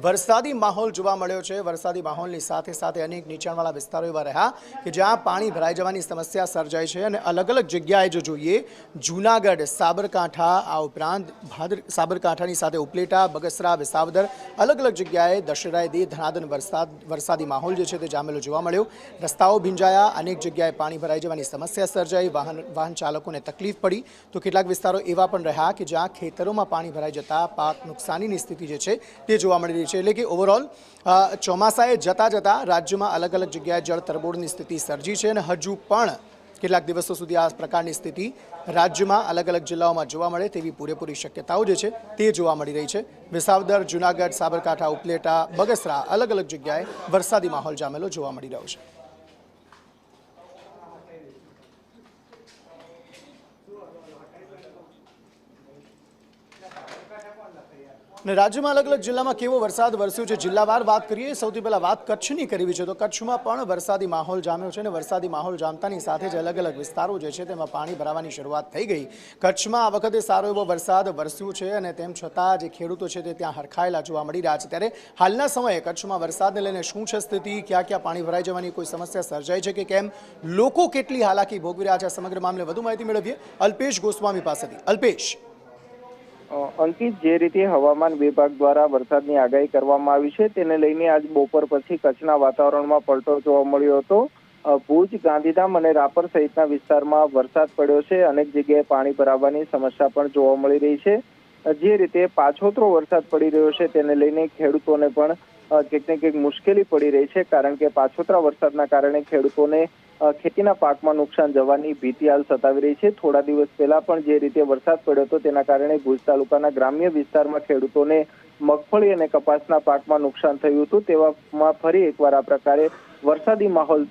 વરસાદી માહોલ જોવા મળ્યો છે। વરસાદી માહોલની સાથે સાથે અનેક નીચાણવાળા વિસ્તારો એવા રહ્યા કે જ્યાં પાણી ભરાઈ જવાની સમસ્યા સર્જાઈ છે અને અલગ અલગ જગ્યાએ જો જોઈએ જૂનાગઢ, સાબરકાંઠા, આ ઉપરાંત સાબરકાંઠાની સાથે ઉપલેટા, બગસરા, વિસાવદર અલગ અલગ જગ્યાએ દશેરાએ દી ધનાધન વરસાદી માહોલ જે છે તે જામેલો જોવા મળ્યો। રસ્તાઓ ભીંજાયા, અનેક જગ્યાએ પાણી ભરાઈ જવાની સમસ્યા સર્જાઈ, વાહન ચાલકોને તકલીફ પડી તો કેટલાક વિસ્તારો એવા પણ રહ્યા કે જ્યાં ખેતરોમાં પાણી ભરાઈ જતા પાક નુકસાનીની સ્થિતિ જે છે તે જોવા મળી રહી છે। એટલે કે ઓવરઓલ ચોમાસાએ જતા જતા રાજ્યમાં અલગ અલગ જગ્યાએ જળ તરબોળની સ્થિતિ સર્જી છે અને હજુ પણ કેટલાક દિવસો સુધી આ પ્રકારની સ્થિતિ રાજ્યમાં અલગ અલગ જિલ્લાઓમાં જોવા મળે તેવી પૂરેપૂરી શક્યતાઓ જે છે તે જોવા મળી રહી છે। વિસાવદર, જૂનાગઢ, સાબરકાંઠા, ઉપલેટા, બગસરા અલગ અલગ જગ્યાએ વરસાદી માહોલ જામેલો જોવા મળી રહ્યો છે। અને રાજ્યમાં અલગ અલગ જિલ્લામાં કેવો વરસાદ વરસ્યો છે જિલ્લાવાર વાત કરીએ। સૌથી પહેલાં વાત કચ્છની કરવી છે તો કચ્છમાં પણ વરસાદી માહોલ જામ્યો છે અને વરસાદી માહોલ જામતાની સાથે જ અલગ અલગ વિસ્તારો જે છે તેમાં પાણી ભરાવાની શરૂઆત થઈ ગઈ। કચ્છમાં આ વખતે સારો એવો વરસાદ વરસ્યો છે અને તેમ છતાં જે ખેડૂતો છે તે ત્યાં હરખાયેલા જોવા મળી રહ્યા છે। ત્યારે હાલના સમયે કચ્છમાં વરસાદને લઈને શું છે સ્થિતિ, ક્યાં ક્યાં પાણી ભરાઈ જવાની કોઈ સમસ્યા સર્જાઈ છે કે કેમ, લોકો કેટલી હાલાકી ભોગવી રહ્યા છે, સમગ્ર મામલે વધુ માહિતી મેળવીએ અલ્પેશ ગોસ્વામી પાસેથી। અલ્પેશ, અંકિત, જે રીતે હવામાન વિભાગ દ્વારા વરસાદની આગાહી કરવામાં આવી છે તેને લઈને આજ બપોર પછી કચ્છના વાતાવરણમાં પલટો જોવા મળ્યો હતો। ભુજ, ગાંધીધામ અને રાપર સહિતના વિસ્તારમાં વરસાદ પડ્યો છે। અનેક જગ્યાએ પાણી ભરાવાની સમસ્યા પણ જોવા મળી રહી છે। જે રીતે પાછોતરો વરસાદ પડી રહ્યો છે તેને લઈને ખેડૂતોને પણ કંઈક ને કંઈક મુશ્કેલી પડી રહી છે, કારણ કે પાછોતરા વરસાદના કારણે ખેડૂતોને ખેતીના પાકમાં નુકસાન જવાની ભીતિ હાલ સતાવી રહી છે। થોડા દિવસ પહેલા પણ જે રીતે વરસાદ પડ્યો હતો તેના કારણે ભુજ તાલુકાના ગ્રામ્ય વિસ્તારમાં ખેડૂતોને મગફળી અને કપાસના પાકમાં નુકસાન થયું હતું। તેવામાં ફરી એકવાર આ પ્રકારે વરસાદી માહોલ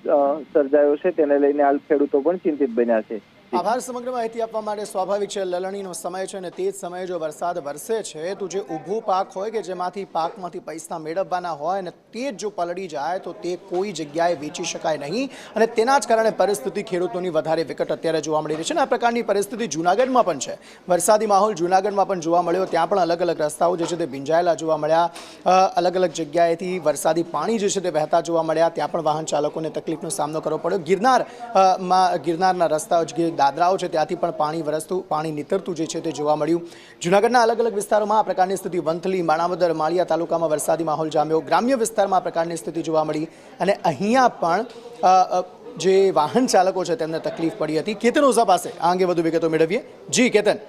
સર્જાયો છે, તેને લઈને હાલ ખેડૂતો પણ ચિંતિત બન્યા છે। આભાર સમગ્ર માહિતી આપવા માટે। સ્વાભાવિક છે, લલણીનો સમય છે અને તે જ સમયે જો વરસાદ વરસે છે તો જે ઊભો પાક હોય કે જેમાંથી પાકમાંથી પૈસા મેળવવાના હોય અને તે જ જો પલળી જાય તો તે કોઈ જગ્યાએ વેચી શકાય નહીં અને તેના જ કારણે પરિસ્થિતિ ખેડૂતોની વધારે વિકટ અત્યારે જોવા મળી રહી છે અને આ પ્રકારની પરિસ્થિતિ જૂનાગઢમાં પણ છે। વરસાદી માહોલ જૂનાગઢમાં પણ જોવા મળ્યો, ત્યાં પણ અલગ અલગ રસ્તાઓ જે છે તે ભીંજાયેલા જોવા મળ્યા, અલગ અલગ જગ્યાએથી વરસાદી પાણી જે છે તે વહેતા જોવા મળ્યા, ત્યાં પણ વાહન ચાલકોને તકલીફનો સામનો કરવો પડ્યો। ગિરનારના રસ્તાઓ દાદરાઓ છે ત્યાંથી પણ પાણી નીતરતું જે છે તે જોવા મળ્યું। જૂનાગઢના અલગ અલગ વિસ્તારોમાં આ પ્રકારની સ્થિતિ, વંથલી, માણાવદર, માળિયા તાલુકામાં વરસાદી માહોલ જામ્યો, ગ્રામ્ય વિસ્તારમાં આ પ્રકારની સ્થિતિ જોવા મળી અને અહીંયા પણ જે વાહન ચાલકો છે તેમને તકલીફ પડી હતી। કેતન ઓઝા પાસે આ અંગે વધુ વિગતો મેળવીએ। જી કેતન।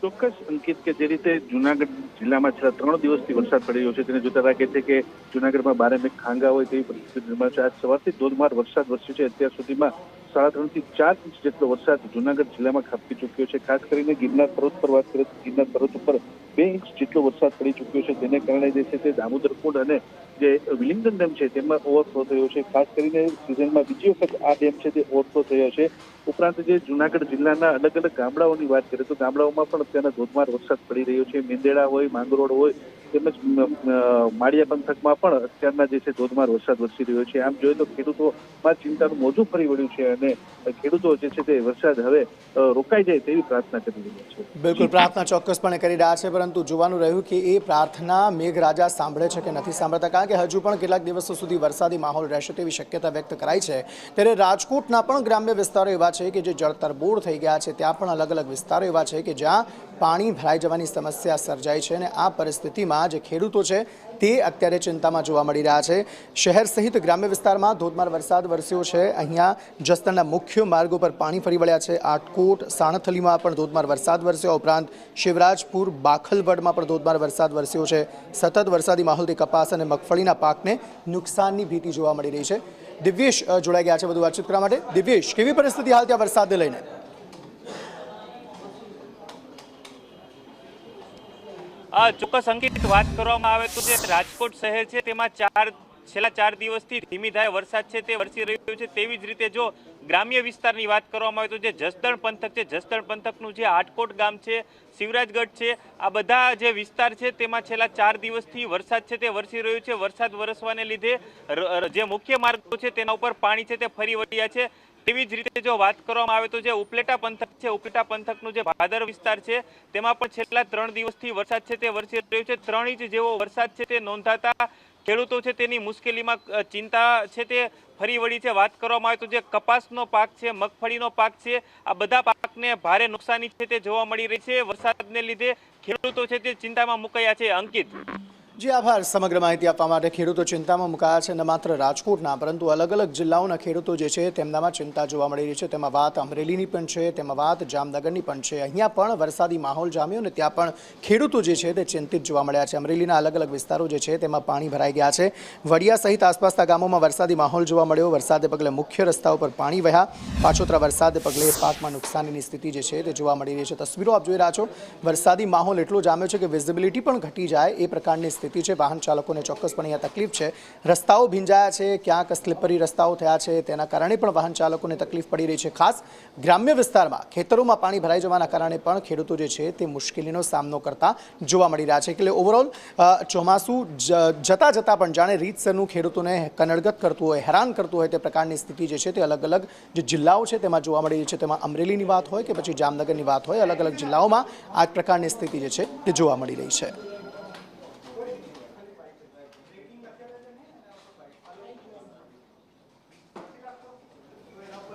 ચોક્કસ અંકિત, કે જે રીતે જૂનાગઢ જિલ્લામાં છેલ્લા 3 દિવસથી વરસાદ પડી રહ્યો છે તેને જોતા લાગે છે કે જૂનાગઢમાં બારે મેઘ ખાંગા હોય તેવી પરિસ્થિતિ નિર્માણ છે। આજ સવારથી ધોધમાર વરસાદ વરસ્યો છે। અત્યાર સુધીમાં 3.5 થી 4 ઇંચ જેટલો વરસાદ જૂનાગઢ જિલ્લામાં ખાબકી ચૂક્યો છે। ખાસ કરીને ગિરનાર પર્વત પર વાત કરીએ તો ગિરનાર પર્વત ઉપર 2 ઇંચ જેટલો વરસાદ પડી ચૂક્યો છે, જેને કારણે જે છે તે દામોદર કુંડ અને જે વિલિંગડન ડેમ છે તેમાં ઓવરફ્લો થયો છે। ખાસ કરીને સિઝનમાં બીજી વખત આ ડેમ છે તે ઓવરફ્લો થયો છે। ઉપરાંત જે જૂનાગઢ જિલ્લાના અલગ અલગ ગામડાઓની વાત કરીએ તો ગામડાઓમાં પણ અત્યારના ધોધમાર વરસાદ પડી રહ્યો છે। મેંદેડા હોય, માંગરોળ હોય તેમજ માળિયા પંથકમાં પણ અત્યારના જે છે ધોધમાર વરસાદ વરસી રહ્યો છે। આમ જોઈએ તો ખેડૂતોમાં ચિંતાનું મોજું ફરી વળ્યું છે અને ખેડૂતો જે છે તે વરસાદ હવે રોકાઈ જાય તેવી પ્રાર્થના કરી રહ્યા છે। બિલકુલ, પ્રાર્થના ચોક્કસપણે કરી રહ્યા છે, પરંતુ જોવાનું રહ્યું કે એ પ્રાર્થના મેઘરાજા સાંભળે છે કે નથી સાંભળતા, કારણ કે હજુ પણ કેટલાક દિવસો સુધી વરસાદી માહોલ રહેશે તેવી શક્યતા વ્યક્ત કરાઈ છે। ત્યારે રાજકોટના પણ ગ્રામ્ય વિસ્તારો એવા છે કે જે જળતરબોળ થઈ ગયા છે, ત્યાં પણ અલગ અલગ વિસ્તારો એવા છે કે જ્યાં પાણી ભરાઈ જવાની સમસ્યા સર્જાઈ છે અને આ પરિસ્થિતિમાં જે ખેડૂતો છે તે અત્યારે ચિંતામાં જોવા મળી રહ્યા છે। શહેર સહિત ગ્રામ્ય વિસ્તારમાં ધોધમાર વરસાદ વરસ્યો છે। અહીંયા જસદણના મુખ્ય માર્ગો પર પાણી ફરી વળ્યા છે। આટકોટ, સાણથલીમાં પણ ધોધમાર વરસાદ વરસ્યો, ઉપરાંત શિવરાજપુર, બાખલવડમાં પણ ધોધમાર વરસાદ વરસ્યો છે। સતત વરસાદી માહોલથી કપાસ અને મગફળીના પાકને નુકસાનની ભીતિ જોવા મળી રહી છે। દિવ્યેશ જોડાઈ ગયા છે વધુ વાતચીત કરવા માટે। દિવ્યેશ, કેવી પરિસ્થિતિ હાલ ત્યાં વરસાદને લઈને? ચોક્કસ અંકિત, વાત કરવામાં આવે તો જે રાજકોટ શહેર છે તેમાં છેલ્લા 4 દિવસથી ધીમી ધારે વરસાદ છે તે વરસી રહ્યો છે। તેવી જ રીતે જો ગ્રામ્ય વિસ્તારની વાત કરવામાં આવે તો જે જસદણ પંથક છે, જસદણ પંથકનું જે આટકોટ ગામ છે, શિવરાજગઢ છે, આ બધા જે વિસ્તાર છે તેમાં છેલ્લા 4 દિવસથી વરસાદ છે તે વરસી રહ્યો છે। વરસાદ વરસવાને લીધે જે મુખ્ય માર્ગો છે તેના ઉપર પાણી છે તે ફરી વળ્યા છે। તેવી જ રીતે જો વાત કરવામાં આવે તો જે ઉપલેટા પંથક છે, ઉપલેટા પંથકનું જે ભાદર વિસ્તાર છે તેમાં પણ છેલ્લા 3 દિવસથી વરસાદ છે તે વરસી રહ્યો છે. 3 ઇંચ જેવો વરસાદ છે તે નોંધાતા ખેડૂતો છે તેની મુશ્કેલીમાં ચિંતા છે તે ફરી વળી છે. વાત કરવામાં આવે તો જે કપાસનો પાક છે, મગફળીનો પાક છે, આ બધા પાકને ભારે નુકસાની છે તે જોવા મળી રહી છે. વરસાદને લીધે ખેડૂતો છે તે ચિંતામાં મુકાયા છે. અંકિત. જી આભાર સમગ્ર માહિતી આપવા માટે. ખેડૂતો ચિંતામાં મુકાયા છે, ન માત્ર રાજકોટના પરંતુ અલગ અલગ જિલ્લાઓના ખેડૂતો જે છે તેમનામાં ચિંતા જોવા મળી રહી છે. તેમાં વાત અમરેલીની પણ છે, તેમાં વાત જામનગરની પણ છે. અહીંયા પણ વરસાદી માહોલ જામ્યો અને ત્યાં પણ ખેડૂતો જે છે તે ચિંતિત જોવા મળ્યા છે. અમરેલીના અલગ અલગ વિસ્તારો જે છે તેમાં પાણી ભરાઈ ગયા છે. વડિયા સહિત આસપાસના ગામોમાં વરસાદી માહોલ જોવા મળ્યો. વરસાદને પગલે મુખ્ય રસ્તાઓ પર પાણી વહ્યા. પાછોતરા વરસાદને પગલે પાકમાં નુકસાનીની સ્થિતિ જે છે તે જોવા મળી રહી છે. તસવીરો આપ જોઈ રહ્યા છો. વરસાદી માહોલ એટલો જામ્યો છે કે વિઝિબિલિટી પણ ઘટી જાય એ પ્રકારની સ્થિતિ છે. વાહન ચાલકોને ચોક્કસપણે અહીંયા તકલીફ છે. રસ્તાઓ ભીંજાયા છે, ક્યાંક સ્લીપરી રસ્તાઓ થયા છે, તેના કારણે પણ વાહન ચાલકોને તકલીફ પડી રહી છે. ખાસ ગ્રામ્ય વિસ્તારમાં ખેતરોમાં પાણી ભરાઈ જવાના કારણે પણ ખેડૂતો જે છે તે મુશ્કેલીનો સામનો કરતા જોવા મળી રહ્યા છે. એટલે ઓવરઓલ ચોમાસું જતા જતાં પણ જાણે રીતસરનું ખેડૂતોને કનડગત કરતું હોય, હેરાન કરતું હોય તે પ્રકારની સ્થિતિ જે છે તે અલગ અલગ જે જિલ્લાઓ છે તેમાં જોવા મળી રહી છે. તેમાં અમરેલીની વાત હોય કે પછી જામનગરની વાત હોય, અલગ અલગ જિલ્લાઓમાં આ પ્રકારની સ્થિતિ જે છે તે જોવા મળી રહી છે.